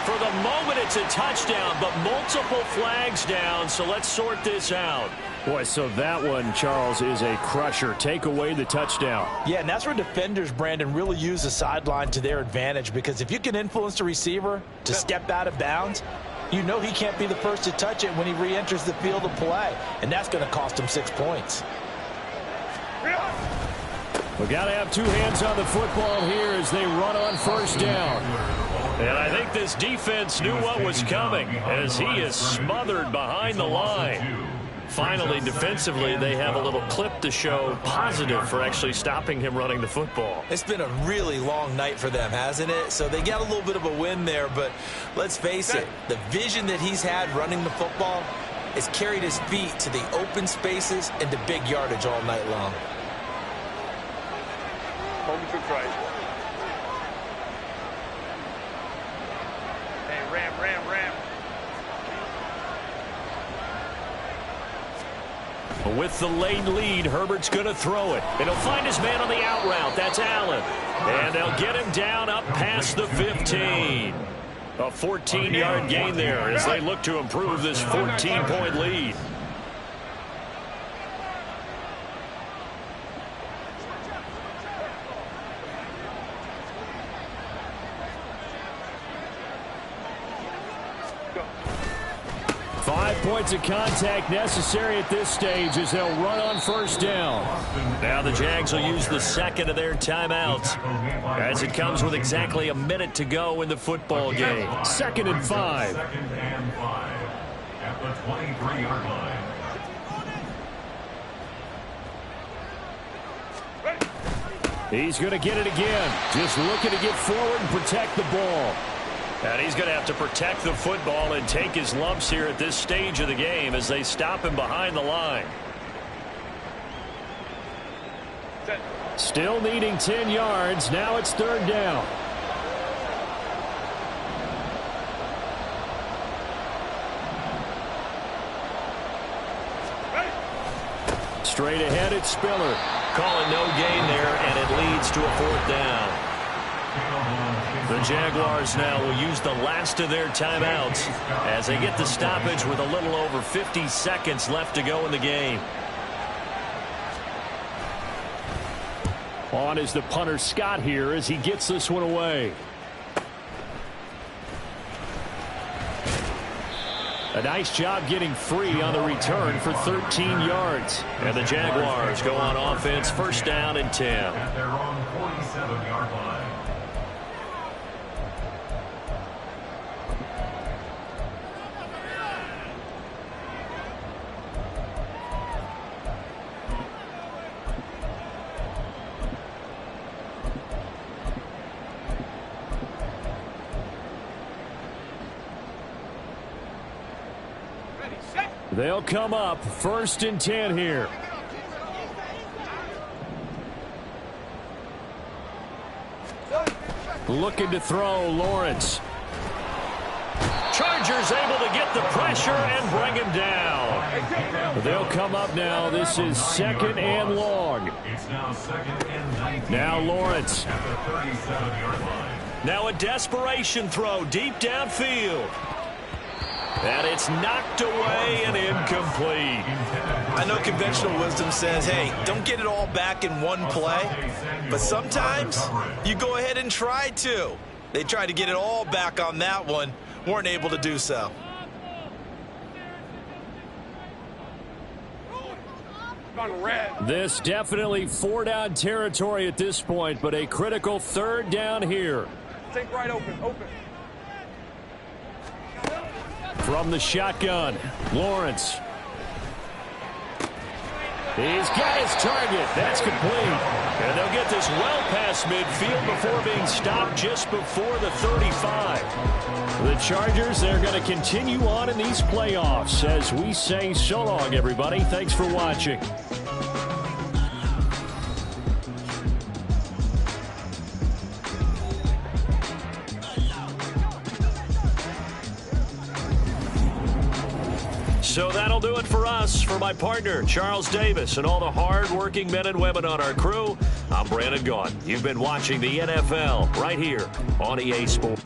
For the moment, it's a touchdown, but multiple flags down, so let's sort this out. Boy, so that one, Charles, is a crusher. Take away the touchdown. Yeah, and that's where defenders, Brandon, really use the sideline to their advantage, because if you can influence the receiver to step out of bounds, you know he can't be the first to touch it when he re-enters the field of play, and that's going to cost him 6 points. We got to have 2 hands on the football here as they run on first down. And I think this defense knew what was coming as he is smothered behind the line. finally, defensively, they have a little clip to show positive for actually stopping him running the football. It's been a really long night for them, hasn't it? So they got a little bit of a win there, but let's face it, the vision that he's had running the football has carried his feet to the open spaces and to big yardage all night long. Home to try. Hey, ram. With the late lead, Herbert's going to throw it. And he'll find his man on the out route. That's Allen. And they'll get him down up past the 15. A 14-yard gain there as they look to improve this 14-point lead. Go. 5 points of contact necessary at this stage as they'll run on first down. Now the Jags will use the second of their timeouts as it comes with exactly a minute to go in the football game. 2nd and 5. 2nd and 5 at the 23-yard line. He's going to get it again. Just looking to get forward and protect the ball. And he's going to have to protect the football and take his lumps here at this stage of the game as they stop him behind the line. Still needing 10 yards. Now it's 3rd down. Straight ahead, it's Spiller. Calling no gain there, and it leads to a 4th down. The Jaguars now will use the last of their timeouts as they get the stoppage with a little over 50 seconds left to go in the game. On is the punter Scott here as he gets this one away. A nice job getting free on the return for 13 yards. And the Jaguars go on offense, 1st down and 10. At their own 47-yard line. They'll come up 1st and 10 here. Looking to throw, Lawrence. Chargers able to get the pressure and bring him down. They'll come up now. This is 2nd and long. It's now 2nd and 19. Now Lawrence. At the 37-yard line. Now a desperation throw deep downfield. And it's knocked away and incomplete. I know conventional wisdom says, hey, don't get it all back in one play. But sometimes you go ahead and try to. They tried to get it all back on that one. Weren't able to do so. This definitely 4-down territory at this point, but a critical 3rd down here. Take right, open. From the shotgun, Lawrence. He's got his target. That's complete. And they'll get this well past midfield before being stopped just before the 35. The Chargers, they're going to continue on in these playoffs as we say so long, everybody. Thanks for watching. So that'll do it for us. For my partner, Charles Davis, and all the hard-working men and women on our crew, I'm Brandon Gaudin. You've been watching the NFL right here on EA Sports.